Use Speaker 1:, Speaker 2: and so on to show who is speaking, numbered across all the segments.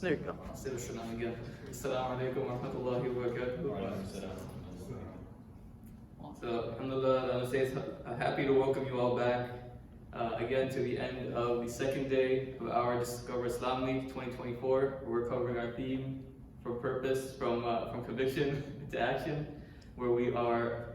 Speaker 1: There you go.
Speaker 2: Say the salam again. Assalamu alaikum wa rahmatullahi wa barakatuh. So, alhamdulillah, I would say it's happy to welcome you all back again to the end of the second day of our Discover Islam Week 2024. We're covering our theme from purpose, from conviction to action, where we are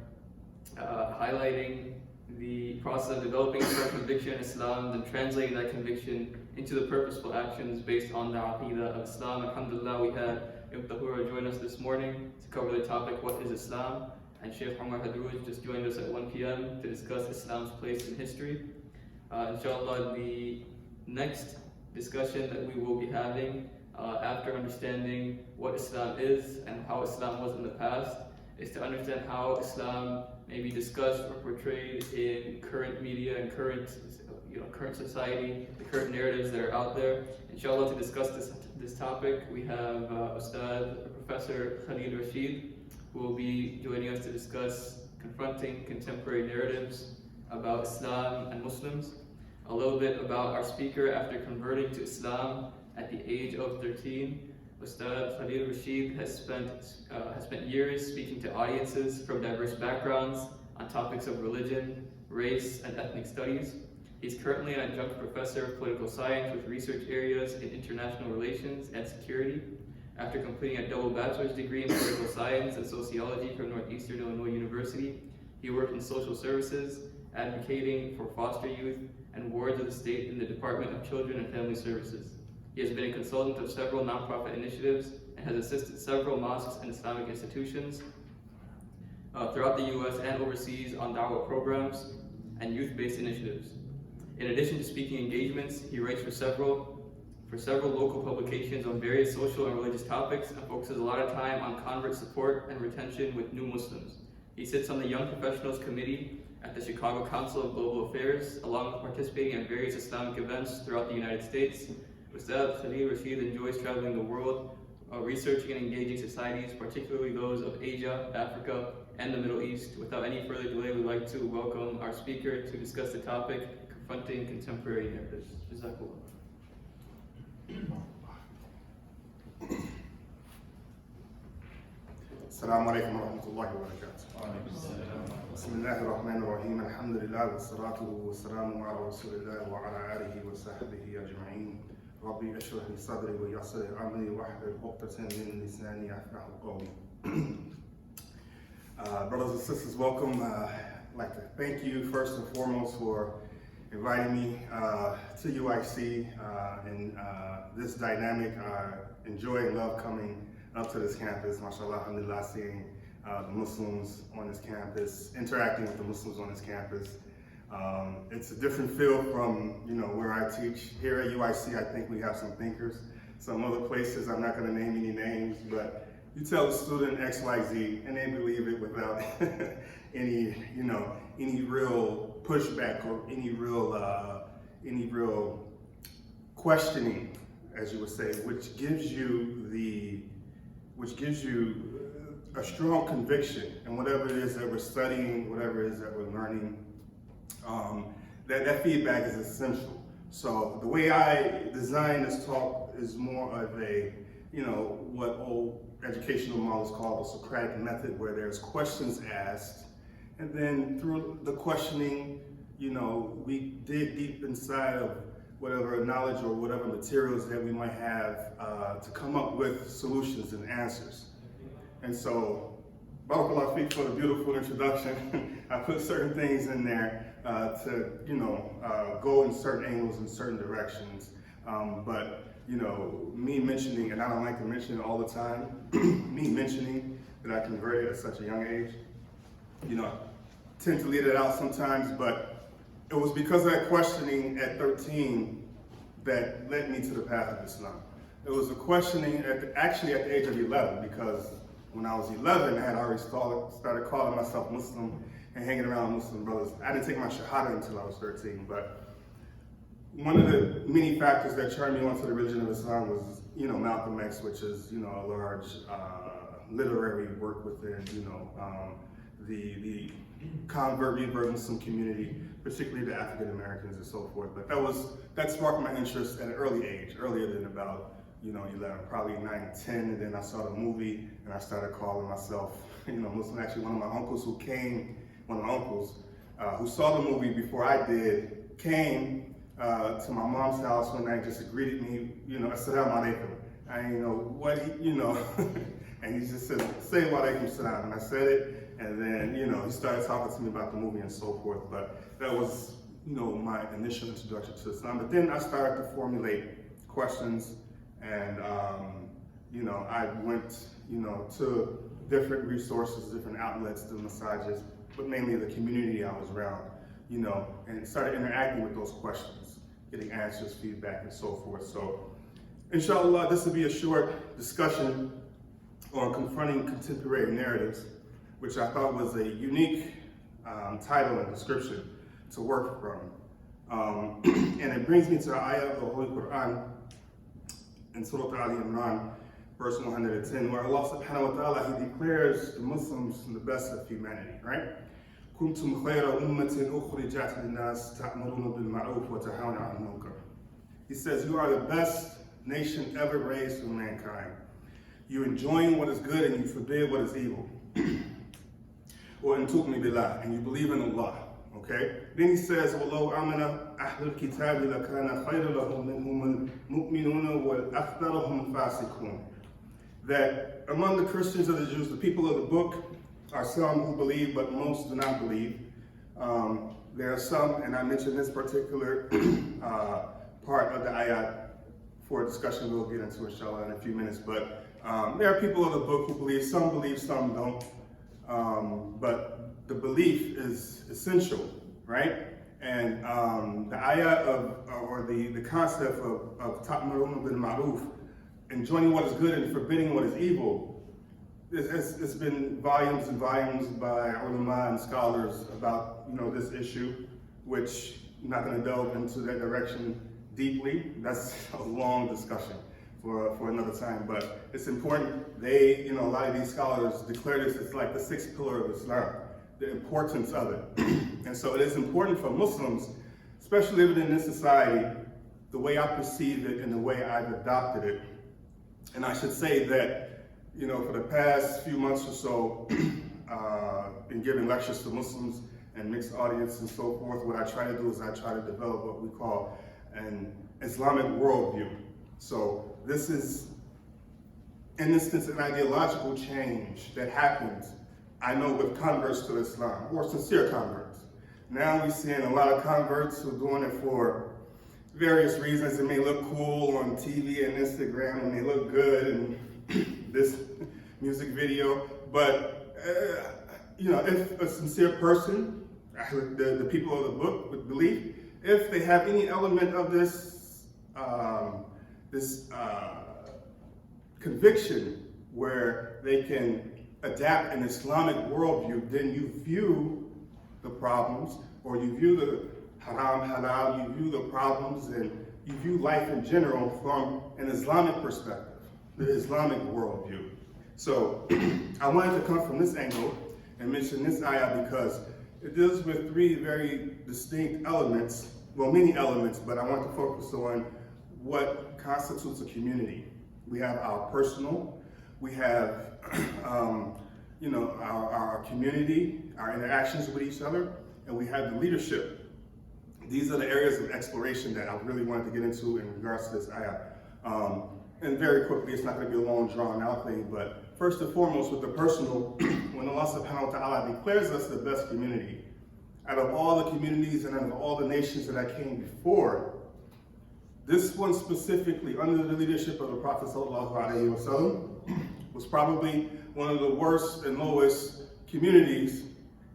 Speaker 2: highlighting the process of developing our conviction in Islam and translating that conviction into the purposeful actions based on the Aqidah of Islam. Alhamdulillah, we had Ibn Tahura join us this morning to cover the topic, what is Islam? And Sheikh Umar Hadrouj just joined us at 1 p.m. to discuss Islam's place in history. Inshallah, the next discussion that we will be having after understanding what Islam is and how Islam was in the past is to understand how Islam may be discussed or portrayed in current media and current society, the current narratives that are out there. Inshallah, to discuss this topic, we have Ustadh Professor Khalil Rasheed, who will be joining us to discuss confronting contemporary narratives about Islam and Muslims. A little bit about our speaker. After converting to Islam at the age of 13, Ustadh Khalil Rasheed has spent years speaking to audiences from diverse backgrounds on topics of religion, race, and ethnic studies. He's currently an adjunct professor of political science with research areas in international relations and security. After completing a double bachelor's degree in political science and sociology from Northeastern Illinois University, he worked in social services, advocating for foster youth and wards of the state in the Department of Children and Family Services. He has been a consultant of several nonprofit initiatives and has assisted several mosques and Islamic institutions throughout the U.S. and overseas on da'wah programs and youth-based initiatives. In addition to speaking engagements, he writes for several local publications on various social and religious topics and focuses a lot of time on convert support and retention with new Muslims. He sits on the Young Professionals Committee at the Chicago Council of Global Affairs, along with participating in various Islamic events throughout the United States. Ustadh Khalil Rasheed enjoys traveling the world, researching and engaging societies, particularly those of Asia, Africa, and the Middle East. Without any further delay, we'd like to welcome our speaker to discuss the topic, confronting contemporary narratives. Jazakallah.
Speaker 3: Assalamu alaikum wa rahmatullahi wa barakatuh. Bismillahir Rahmanir Rahim. Alhamdulillah wa salatu wa salamu ala rasulillah wa ala alihi wa sahbihi ajma'in. Rabbi ashrah li sadri wa yassir amri wa hlul 'uqdatan min lisani yafqahu qawli. Brothers and sisters, welcome. I'd like to thank you first and foremost for inviting me to UIC and this dynamic. I enjoy and love coming up to this campus, mashallah, alhamdulillah, seeing the Muslims on this campus, interacting with the Muslims on this campus. It's a different feel from where I teach. Here at UIC, I think we have some thinkers. Some other places, I'm not going to name any names, but you tell the student X, Y, Z, and they believe it without any real pushback or any real questioning, as you would say, which gives you a strong conviction in whatever it is that we're studying, whatever it is that we're learning. That feedback is essential. So the way I design this talk is more of a, what old educational models call the Socratic method, where there's questions asked, and then through the questioning, we dig deep inside of whatever knowledge or whatever materials that we might have to come up with solutions and answers. And so, barakallah feek for the beautiful introduction. I put certain things in there to, go in certain angles in certain directions. But me mentioning, and I don't like to mention it all the time, me mentioning that I converted at such a young age, I tend to leave it out sometimes, but it was because of that questioning at 13 that led me to the path of Islam. It was a questioning actually at the age of 11, because when I was 11, I had already started calling myself Muslim and hanging around Muslim brothers. I didn't take my Shahada until I was 13, but one of the many factors that turned me onto the religion of Islam was, Malcolm X, which is, a large literary work within, the convert, revert Muslim community, particularly the African Americans and so forth. But that sparked my interest at an early age, earlier than about 11, probably 9, 10, and then I saw the movie and I started calling myself, Muslim. Actually, one of my uncles who saw the movie before I did, came to my mom's house one night just to greet me, assalamu alaikum. I didn't know what and he just said, say wa alaikum salam, and I said it, and then, he started talking to me about the movie and so forth, but that was, my initial introduction to Islam. But then I started to formulate questions, and, I went, to different resources, different outlets, the massages, but mainly the community I was around, and started interacting with those questions, getting answers, feedback, and so forth. So, inshallah, this will be a short discussion on confronting contemporary narratives, which I thought was a unique title and description to work from. And it brings me to the ayah of the Holy Quran in Surah Al Imran, verse 110, where Allah subhanahu wa ta'ala, He declares the Muslims the best of humanity, right? كنتم خير أمة أخرجت للناس تأمرون بالمعروف وتنهون عن المنكر. He says, you are the best nation ever raised for mankind. You're enjoying what is good and you forbid what is evil. Or in tu'minu billah, and you believe in Allah. Okay? Then he says, وَلَوْ آمَنَ أَهْلُ الْكِتَابِ لَكَانَ خَيْرًا لَهُم مِّنْهُمُ الْمُؤْمِنُونَ وَالْأَكْثَرُهُمْ فَاسِقُونَ. That among the Christians or the Jews, the people of the book, are some who believe, but most do not believe. There are some, and I mentioned this particular part of the ayat for a discussion we'll get into, inshallah, in a few minutes. But there are people of the book who believe, some don't. But the belief is essential, right? And the ayat or the concept of ta'muruna bil ma'ruf, enjoying what is good and forbidding what is evil, it's been volumes and volumes by ulama and scholars about this issue, which I'm not going to delve into that direction deeply. That's a long discussion for another time, but it's important. A lot of these scholars declare this as like the sixth pillar of Islam, the importance of it. And so it is important for Muslims, especially living in this society, the way I perceive it and the way I've adopted it. And I should say that, for the past few months or so, been giving lectures to Muslims and mixed audience and so forth. What I try to do is I try to develop what we call an Islamic worldview. So this is, in this sense, an ideological change that happens, I know, with converts to Islam, or sincere converts. Now we're seeing a lot of converts who are doing it for various reasons. It may look cool on TV and Instagram, and they look good in this music video, but if a sincere person, the people of the book would believe, if they have any element of this conviction where they can adapt an Islamic worldview, then you view the problems, or you view the haram, halal, you view the problems, and you view life in general from an Islamic perspective, the Islamic worldview. So I wanted to come from this angle and mention this ayah because it deals with three very distinct elements, well, many elements, but I want to focus on what constitutes a community. We have our personal, we have our community, our interactions with each other, and we have the leadership. These are the areas of exploration that I really wanted to get into in regards to this ayah. And very quickly, it's not going to be a long, drawn-out thing, but first and foremost, with the personal, when Allah subhanahu wa ta'ala declares us the best community, out of all the communities and out of all the nations that I came before, this one specifically, under the leadership of the Prophet sallallahu alaihi wasallam, was probably one of the worst and lowest communities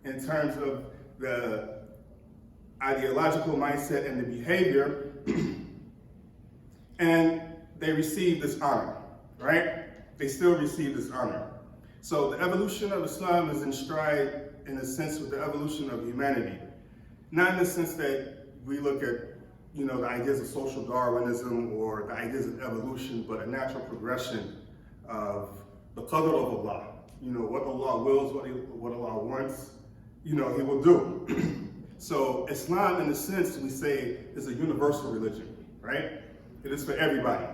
Speaker 3: in terms of the ideological mindset and the behavior, and they received this honor, right? They still receive this honor. So the evolution of Islam is in stride, in a sense, with the evolution of humanity. Not in the sense that we look at, the ideas of social Darwinism or the ideas of evolution, but a natural progression of the qadr of Allah. What Allah wills, what Allah wants, He will do. So Islam, in a sense, we say, is a universal religion, right? It is for everybody.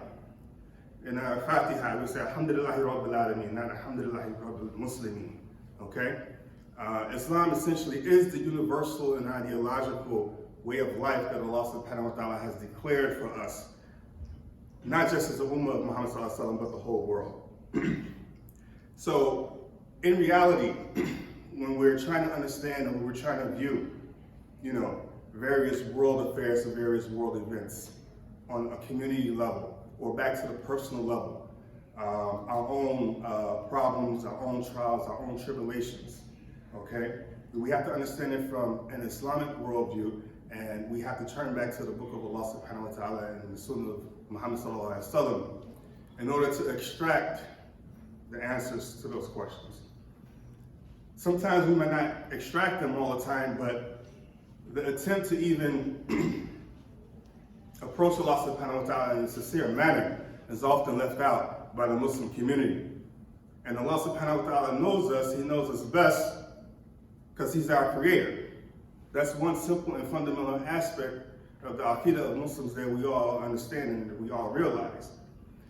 Speaker 3: in our Fatiha, we say Alhamdulillahi Rabbil Alameen, not Alhamdulillahi Rabbil Muslimin. Okay? Islam essentially is the universal and ideological way of life that Allah subhanahu wa ta'ala has declared for us, not just as the Ummah of Muhammad sallallahu alaihi wasallam, but the whole world. So, in reality, when we're trying to understand and when we're trying to view, various world affairs and various world events on a community level, or back to the personal level, our own problems, our own trials, our own tribulations, okay? We have to understand it from an Islamic worldview, and we have to turn back to the book of Allah subhanahu wa ta'ala and the Sunnah of Muhammad sallallahu alaihi wasallam in order to extract the answers to those questions. Sometimes we might not extract them all the time, but the attempt to even approach Allah subhanahu wa ta'ala in a sincere manner is often left out by the Muslim community. And Allah subhanahu wa ta'ala knows us, He knows us best because He's our creator. That's one simple and fundamental aspect of the Aqidah of Muslims that we all understand and that we all realize.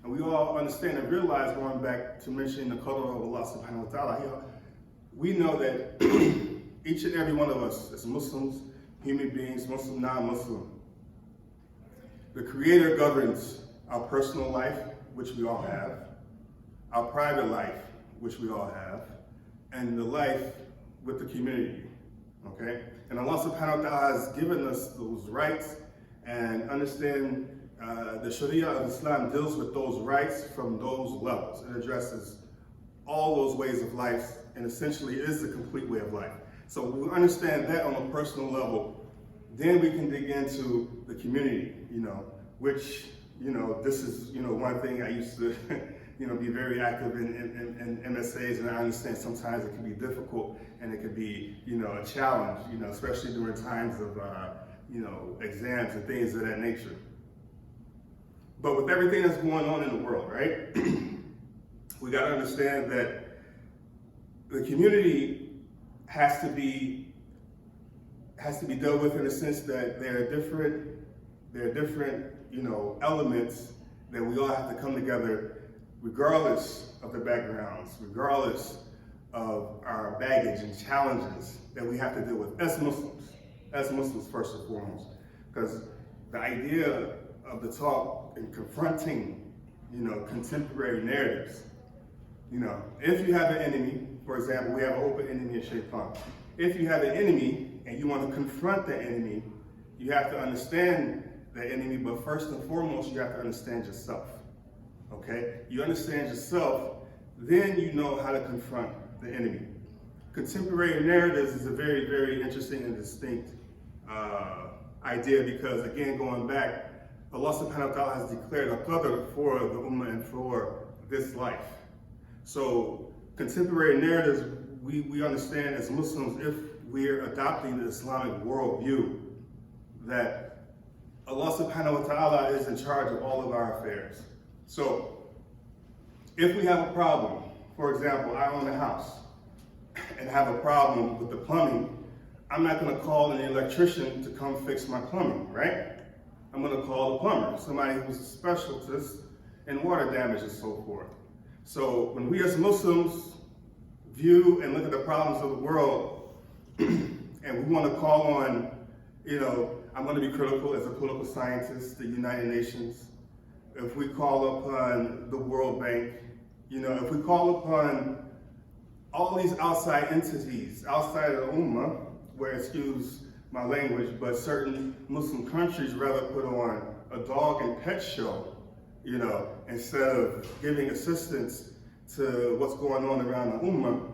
Speaker 3: And we all understand and realize, going back to mentioning the qadr of Allah subhanahu wa ta'ala, we know that each and every one of us as Muslims, human beings, Muslim, non-Muslim, the Creator governs our personal life, which we all have, our private life, which we all have, and the life with the community, okay? And Allah subhanahu wa ta'ala has given us those rights, and understand the Sharia of Islam deals with those rights from those levels. It addresses all those ways of life and essentially is the complete way of life. So when we understand that on a personal level, then we can dig into the community, which, this is, one thing I used to, be very active in MSAs, and I understand sometimes it can be difficult and it can be, a challenge, especially during times of, exams and things of that nature. But with everything that's going on in the world, right, we got to understand that the community has to be dealt with in the sense that there are different elements that we all have to come together regardless of the backgrounds, regardless of our baggage and challenges that we have to deal with as Muslims first and foremost. Because the idea of the talk and confronting, contemporary narratives, if you have an enemy, for example, we have an open enemy in Shaitan. If you have an enemy and you want to confront the enemy, you have to understand the enemy, but first and foremost, you have to understand yourself, okay? You understand yourself, then you know how to confront the enemy. Contemporary narratives is a very, very interesting and distinct idea because, again, going back, Allah subhanahu wa ta'ala has declared a qadr for the ummah and for this life. So contemporary narratives, we understand as Muslims, if we're adopting the Islamic worldview, that Allah subhanahu wa ta'ala is in charge of all of our affairs. So if we have a problem, for example, I own a house and have a problem with the plumbing, I'm not going to call an electrician to come fix my plumbing, right? I'm going to call the plumber, somebody who's a specialist in water damage and so forth. So when we as Muslims view and look at the problems of the world and we want to call on, I'm going to be critical as a political scientist, the United Nations, if we call upon the World Bank, if we call upon all these outside entities, outside of the Ummah, where, excuse my language, but certain Muslim countries rather put on a dog and pet show, instead of giving assistance to what's going on around the Ummah,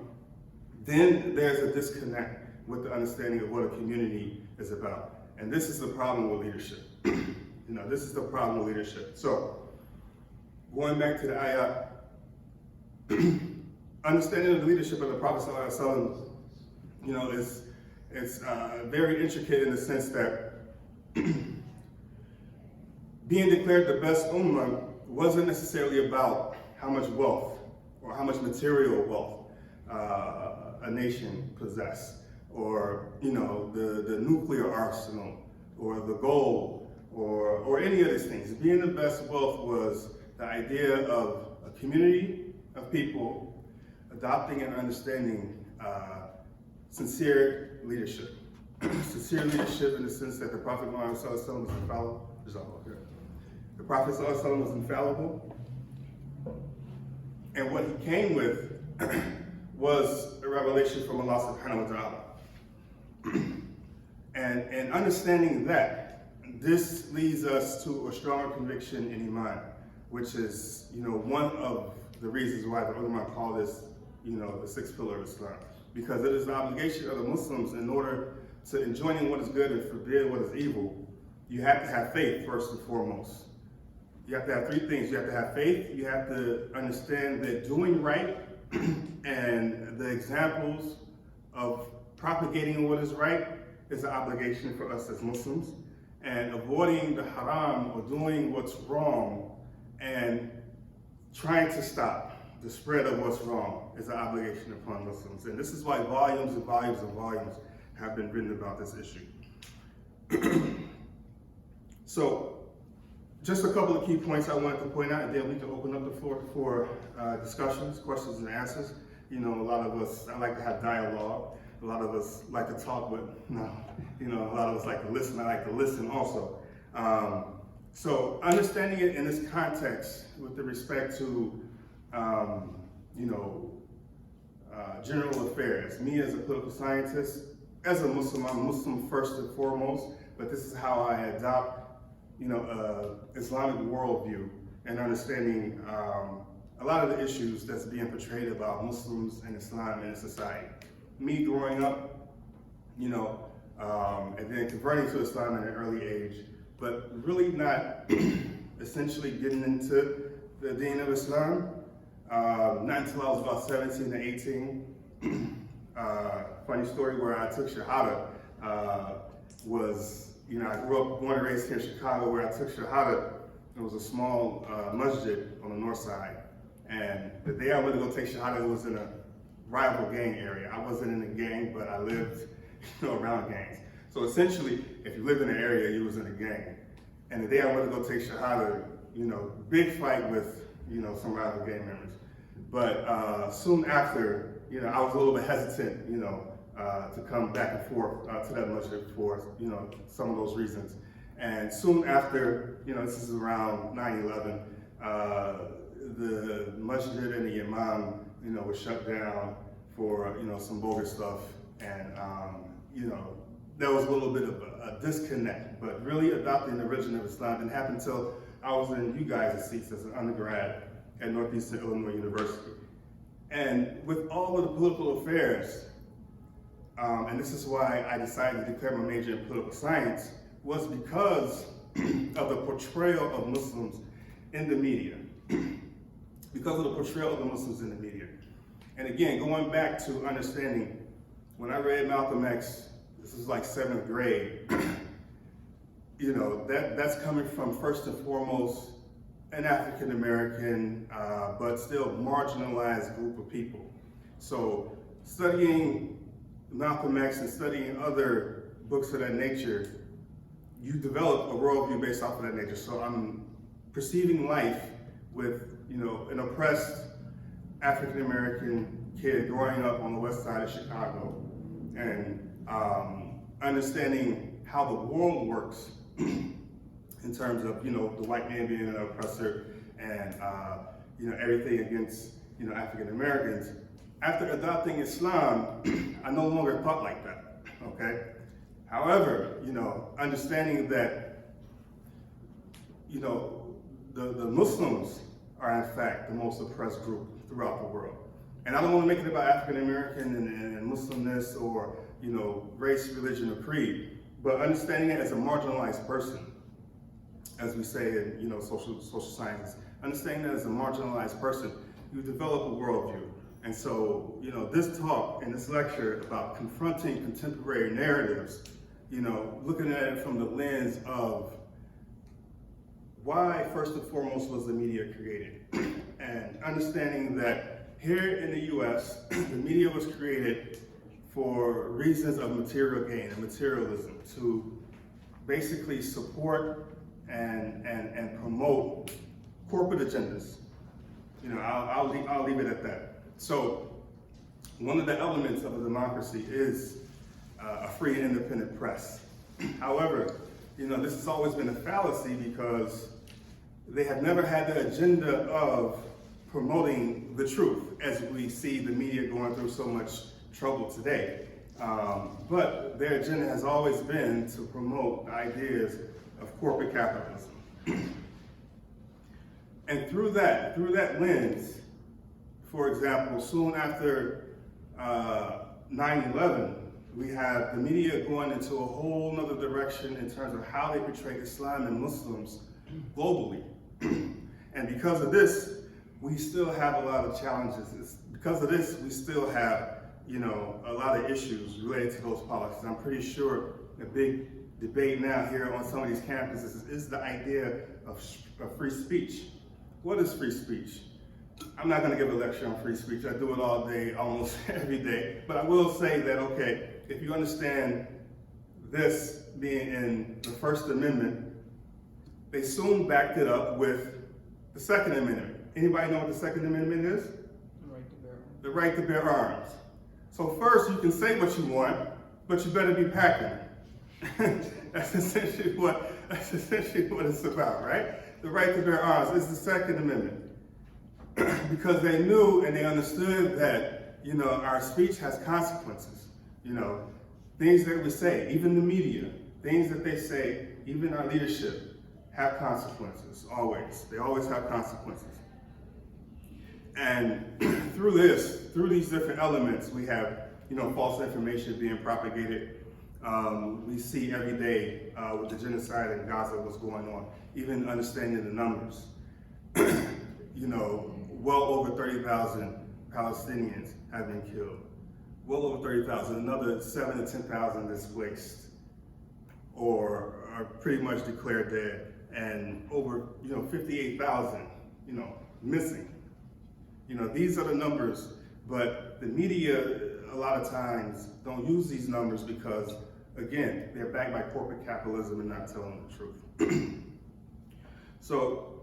Speaker 3: then there's a disconnect with the understanding of what a community is about. And this is the problem with leadership. This is the problem with leadership. So, going back to the ayah, understanding the leadership of the Prophet ﷺ, it's very intricate in the sense that being declared the best ummah wasn't necessarily about how much wealth or how much material wealth a nation possessed, or the nuclear arsenal, or the gold, or any of these things. Being the best wealth was the idea of a community of people adopting and understanding sincere leadership. Sincere leadership in the sense that the Prophet Muhammad was infallible. The Prophet was infallible. And what he came with was a revelation from Allah subhanahu wa ta'ala. And understanding that, this leads us to a stronger conviction in Iman, which is, one of the reasons why the ulama call this, the sixth pillar of Islam. Because it is the obligation of the Muslims, in order to enjoin what is good and forbid what is evil, you have to have faith first and foremost. You have to have three things. You have to have faith, you have to understand that doing right and the examples of propagating what is right is an obligation for us as Muslims, and avoiding the haram or doing what's wrong and trying to stop the spread of what's wrong is an obligation upon Muslims. And this is why volumes and volumes and volumes have been written about this issue. So, just a couple of key points I wanted to point out, and then we can open up the floor for discussions, questions and answers. A lot of us, I like to have dialogue. A lot of us like to talk, but no, a lot of us like to listen. I like to listen also. So understanding it in this context with the respect to, general affairs. Me as a political scientist, as a Muslim, I'm a Muslim first and foremost, but this is how I adopt Islamic worldview and understanding a lot of the issues that's being portrayed about Muslims and Islam in society. Me growing up, and then converting to Islam at an early age, but really not essentially getting into the deen of Islam, not until I was about 17 or 18. Funny story where I took Shahada was, I grew up, born and raised here in Chicago, where I took Shahada. It was a small masjid on the north side. And the day I went to go take Shahada, it was in a rival gang area. I wasn't in a gang, but I lived around gangs. So essentially, if you lived in an area, you was in a gang. And the day I went to go take Shahada, big fight with, some rival gang members. But soon after, I was a little bit hesitant, to come back and forth to that masjid for, some of those reasons. And soon after, this is around 9/11, the masjid and the imam, was shut down for, some bogus stuff. And, there was a little bit of a disconnect, but really adopting the religion of Islam didn't happen until I was in you guys' seats as an undergrad at Northeastern Illinois University. And with all of the political affairs, and this is why I decided to declare my major in political science, was because of the portrayal of Muslims in the media. Because of the portrayal of the Muslims in the media. And again, going back to understanding, when I read Malcolm X, this is like 7th grade, that's coming from first and foremost an African American, but still marginalized group of people. So studying Malcolm X and studying other books of that nature, you develop a worldview based off of that nature. So I'm perceiving life with, an oppressed African American kid growing up on the west side of Chicago, and understanding how the world works in terms of, the white man being an oppressor and, everything against, African Americans. After adopting Islam, I no longer thought like that, okay? However, understanding that, the Muslims are in fact the most oppressed group throughout the world. And I don't want to make it about African American and Muslimness or, race, religion, or creed, but understanding it as a marginalized person, as we say in, social sciences, understanding that as a marginalized person, you develop a worldview. And so, this talk and this lecture about confronting contemporary narratives, looking at it from the lens of why, first and foremost, was the media created? And understanding that here in the US, the media was created for reasons of material gain and materialism, to basically support and promote corporate agendas. I'll leave it at that. So one of the elements of a democracy is a free and independent press. However, this has always been a fallacy because they have never had the agenda of promoting the truth, as we see the media going through so much trouble today. But their agenda has always been to promote ideas of corporate capitalism. And through that lens, for example, soon after 9/11, we have the media going into a whole nother direction in terms of how they portray Islam and Muslims globally. And because of this, we still have a lot of challenges. Because of this, we still have, a lot of issues related to those policies. I'm pretty sure a big debate now here on some of these campuses is the idea of free speech. What is free speech? I'm not going to give a lecture on free speech. I do it all day, almost every day. But I will say that, okay, if you understand this being in the First Amendment, they soon backed it up with the Second Amendment. Anybody know what the Second Amendment is?
Speaker 1: The right to bear arms.
Speaker 3: The right to bear arms. So first, you can say what you want, but you better be packing. That's essentially what it's about, right? The right to bear arms is the Second Amendment. Because they knew and they understood that, our speech has consequences. Things that we say, even the media, things that they say, even our leadership, have consequences, always. They always have consequences. And through these different elements, we have, false information being propagated. We see every day with the genocide in Gaza, what's going on, even understanding the numbers. Well over 30,000 Palestinians have been killed. Well over 30,000, another 7,000 to 10,000 displaced or are pretty much declared dead, and over 58,000 missing. These are the numbers, but the media a lot of times don't use these numbers because, again, they're backed by corporate capitalism and not telling the truth. So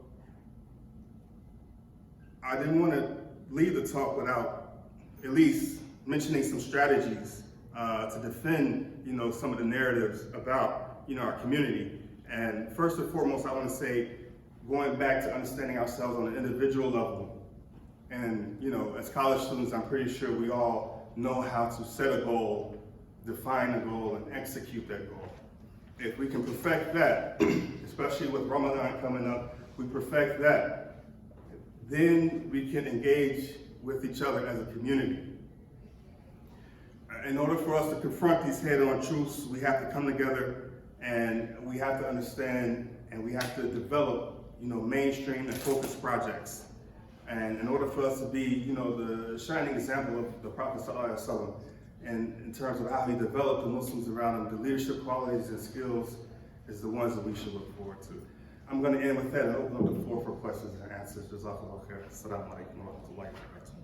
Speaker 3: I didn't want to leave the talk without at least mentioning some strategies to defend, some of the narratives about, our community. And first and foremost, I want to say, going back to understanding ourselves on an individual level. And, as college students, I'm pretty sure we all know how to set a goal, define a goal, and execute that goal. If we can perfect that, especially with Ramadan coming up, we perfect that, then we can engage with each other as a community. In order for us to confront these head-on truths, we have to come together and we have to understand and we have to develop, mainstream and focused projects. And in order for us to be, the shining example of the Prophet ﷺ, and in terms of how he developed the Muslims around him, the leadership qualities and skills is the ones that we should look forward to. I'm going to end with that and open up the floor for questions and answers. Jazakallah khair. Assalamu alaikum wa rahmatullahi wa barakatuh.